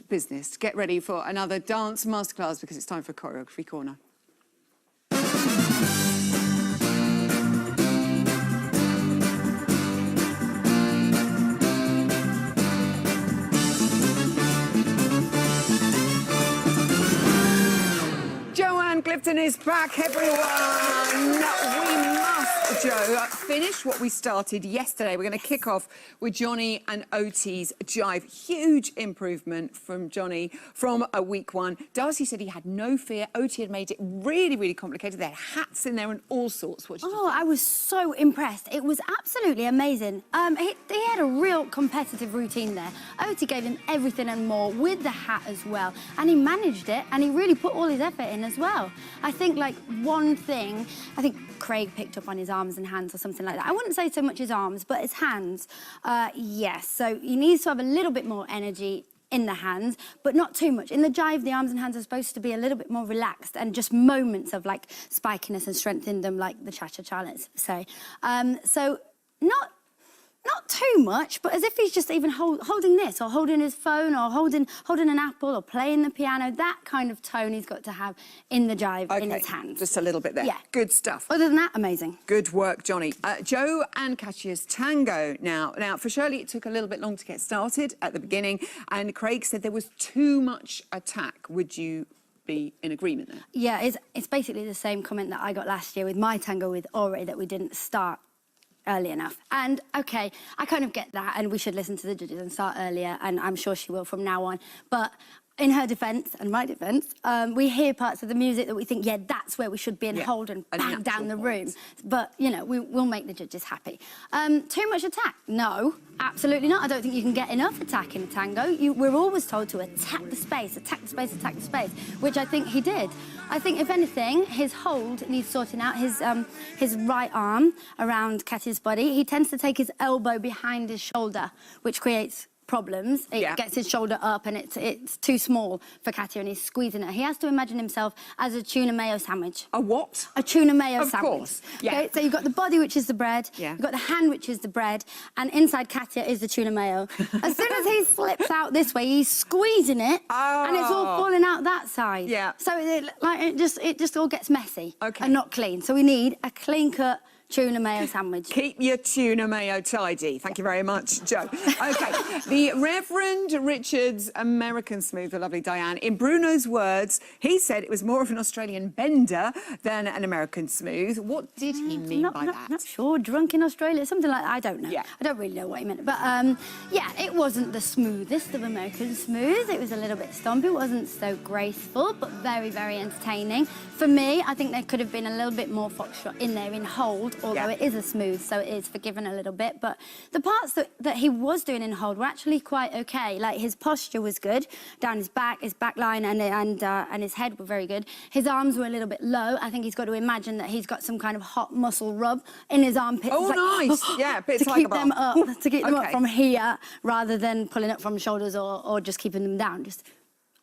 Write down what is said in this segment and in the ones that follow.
unfinished business. Get ready for another dance masterclass because it's time for Choreography Corner. Joanne Clifton is back, everyone. We must, Joe, finish what we started yesterday. We're going to kick off with Johnny and Oti's jive. Huge improvement from Johnny from week one. Darcy said he had no fear. Oti had made it really, really complicated. There had hats in there and all sorts. What did you think? I was so impressed. It was absolutely amazing. He had a real competitive routine there. Oti gave him everything and more with the hat as well. And he managed it, and he really put all his effort in as well. I think, like, one thing, I think Craig picked up on his arms and hands or something like that. I wouldn't say so much his arms, but his hands, yes. So he needs to have a little bit more energy in the hands, but not too much. In the jive, the arms and hands are supposed to be a little bit more relaxed and just moments of, like, spikiness and strength in them, like the cha-cha-cha, let's say. So not too much, but as if he's just even holding this, or holding his phone, or holding an apple, or playing the piano. That kind of tone he's got to have in the jive, in his hands. Just a little bit there. Yeah. Good stuff. Other than that, amazing. Good work, Johnny. Joe and Katya's tango now. Now, for Shirley, it took a little bit long to get started at the beginning, and Craig said there was too much attack. Would you be in agreement there? Yeah, it's basically the same comment that I got last year with my tango with Ori, that we didn't start early enough. And okay, I kind of get that, and we should listen to the judges and start earlier, and I'm sure she will from now on. But in her defence and my defence, we hear parts of the music that we think, yeah, that's where we should be, and hold and bang down the room. But, you know, we'll make the judges happy. Too much attack? No, absolutely not. I don't think you can get enough attack in a tango. We're always told to attack the space, attack the space, attack the space, which I think he did. I think, if anything, his hold needs sorting out. His right arm around Katya's body. He tends to take his elbow behind his shoulder, which creates problems. It gets his shoulder up, and it's too small for Katya, and he's squeezing it. He has to imagine himself as a tuna mayo sandwich. A what? A tuna mayo sandwich. Of course. Yeah. Okay? So you've got the body, which is the bread. Yeah. You've got the hand, which is the bread, and inside Katya is the tuna mayo. As soon as he slips out this way, he's squeezing it, and it's all falling out that side. Yeah. So it just all gets messy and not clean. So we need a clean-cut tuna mayo sandwich. Keep your tuna mayo tidy. Thank you very much, Joe. OK, the Reverend Richard's American Smooth, the lovely Diane. In Bruno's words, he said it was more of an Australian bender than an American Smooth. What did he mean by that? Not sure. Drunk in Australia, something like that. I don't know. Yeah. I don't really know what he meant. But, yeah, it wasn't the smoothest of American Smooths. It was a little bit stompy. It wasn't so graceful, but very, very entertaining. For me, I think there could have been a little bit more foxtrot in there in hold, although it is a smooth, so it is forgiven a little bit. But the parts that he was doing in hold were actually quite okay. Like, his posture was good, down his back line and his head were very good. His arms were a little bit low. I think he's got to imagine that he's got some kind of hot muscle rub in his armpits. Oh, like, nice. Yeah, bits to keep them up, to keep them up from here, rather than pulling up from shoulders or just keeping them down. Just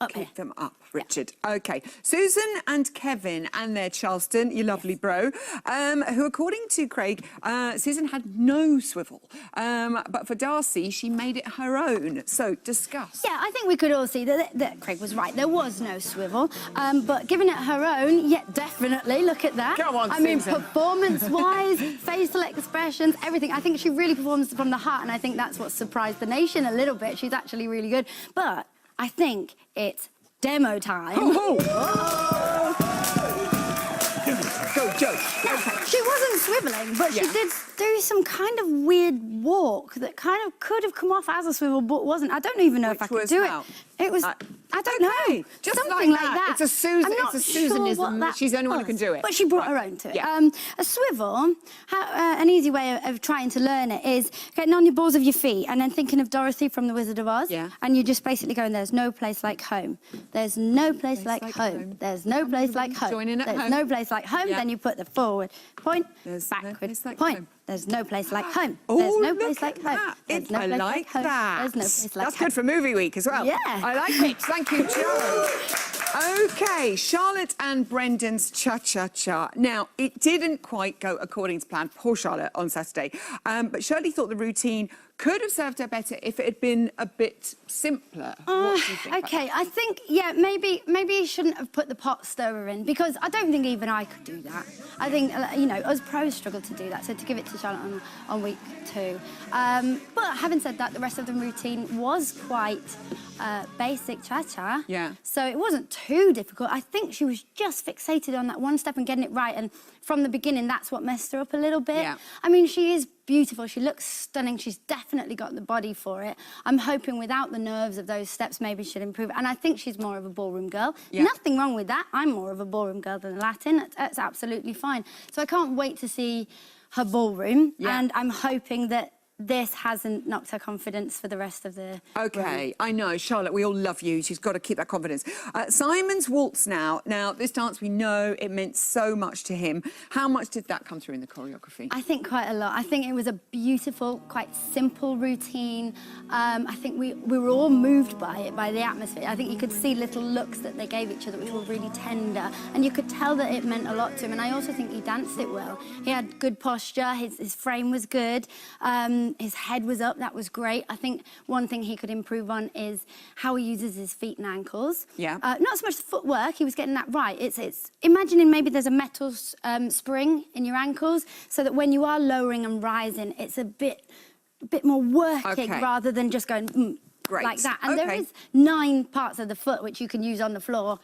keep them up, Richard. OK. Susan and Kevin and their Charleston, your lovely bro, who, according to Craig, Susan had no swivel. But for Darcy, she made it her own. So, discuss. Yeah, I think we could all see that Craig was right. There was no swivel. But giving it her own, yeah, definitely. Look at that. Come on, I mean, performance-wise, facial expressions, everything. I think she really performs from the heart, and I think that's what surprised the nation a little bit. She's actually really good. But I think it's demo time. Go, Joe. Yeah, she wasn't swivelling, but she did do some kind of weird walk that kind of could have come off as a swivel, but wasn't. I don't even know if I could do it. It was, I don't know. Just something like that. It's a Susan. It's a Susanism. She's the only one who can do it. But she brought her own to it. A swivel, an easy way of trying to learn it is getting on your balls of your feet and then thinking of Dorothy from The Wizard of Oz. Yeah. And you're just basically going, there's no place like home. There's no place like home. There's no place like home. Joining at home. There's no place like home. Then you put the forward point, backward point. There's no place like home. There's no place like home. I like that. There's no place like home. That's good for movie week as well. Yeah. I like it. Thank you, Joe. OK, Charlotte and Brendan's cha-cha-cha. Now, it didn't quite go according to plan. Poor Charlotte on Saturday. But Shirley thought the routine could have served her better if it had been a bit simpler. What do you think? Okay, I think, yeah, maybe he shouldn't have put the pot stirrer in, because I don't think even I could do that. I think, you know, us pros struggle to do that, so to give it to Charlotte on week 2. But having said that, the rest of the routine was quite basic cha-cha. Yeah. So it wasn't too difficult. I think she was just fixated on that one step and getting it right, and from the beginning, that's what messed her up a little bit. Yeah. I mean, she is beautiful. She looks stunning. She's definitely got the body for it. I'm hoping without the nerves of those steps, maybe she'll improve. And I think she's more of a ballroom girl. Yeah. Nothing wrong with that. I'm more of a ballroom girl than Latin. That's absolutely fine. So I can't wait to see her ballroom. Yeah. And I'm hoping that this hasn't knocked her confidence for the rest of the OK, I know, Charlotte, we all love you. She's got to keep that confidence. Simon's waltz now. Now, this dance, we know it meant so much to him. How much did that come through in the choreography? I think quite a lot. I think it was a beautiful, quite simple routine. I think we were all moved by it, by the atmosphere. I think you could see little looks that they gave each other, which were really tender. And you could tell that it meant a lot to him. And I also think he danced it well. He had good posture. His frame was good. His head was up, that was great. I think one thing he could improve on is how he uses his feet and ankles. Yeah. Not so much the footwork, he was getting that right. It's imagining maybe there's a metal spring in your ankles, so that when you are lowering and rising, it's a bit more working rather than just going Great. like that. And there is 9 parts of the foot which you can use on the floor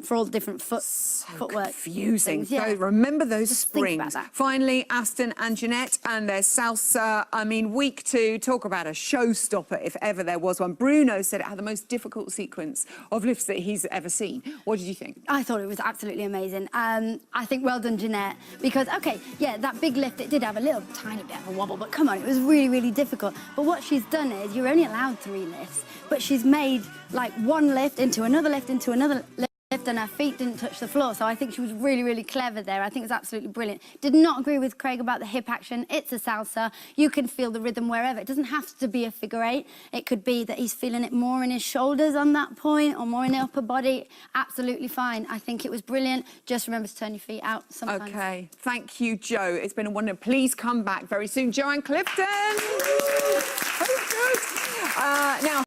for all the different footwork. Confusing. Things, yeah. So remember those Just think springs. about that. Finally, Aston and Jeanette and their salsa. I mean, week 2, talk about a showstopper if ever there was one. Bruno said it had the most difficult sequence of lifts that he's ever seen. What did you think? I thought it was absolutely amazing. I think well done, Jeanette, because, OK, yeah, that big lift, it did have a little tiny bit of a wobble, but come on, it was really, really difficult. But what she's done is you're only allowed 3 lifts, but she's made, like, 1 lift into another lift into another lift, and her feet didn't touch the floor. So I think she was really, really clever there. I think it was absolutely brilliant. Did not agree with Craig about the hip action. It's a salsa. You can feel the rhythm wherever. It doesn't have to be a figure 8. It could be that he's feeling it more in his shoulders on that point or more in the upper body. Absolutely fine. I think it was brilliant. Just remember to turn your feet out sometimes. OK. Thank you, Joe. It's been a wonder. Please come back very soon. Joanne Clifton. So good. Now...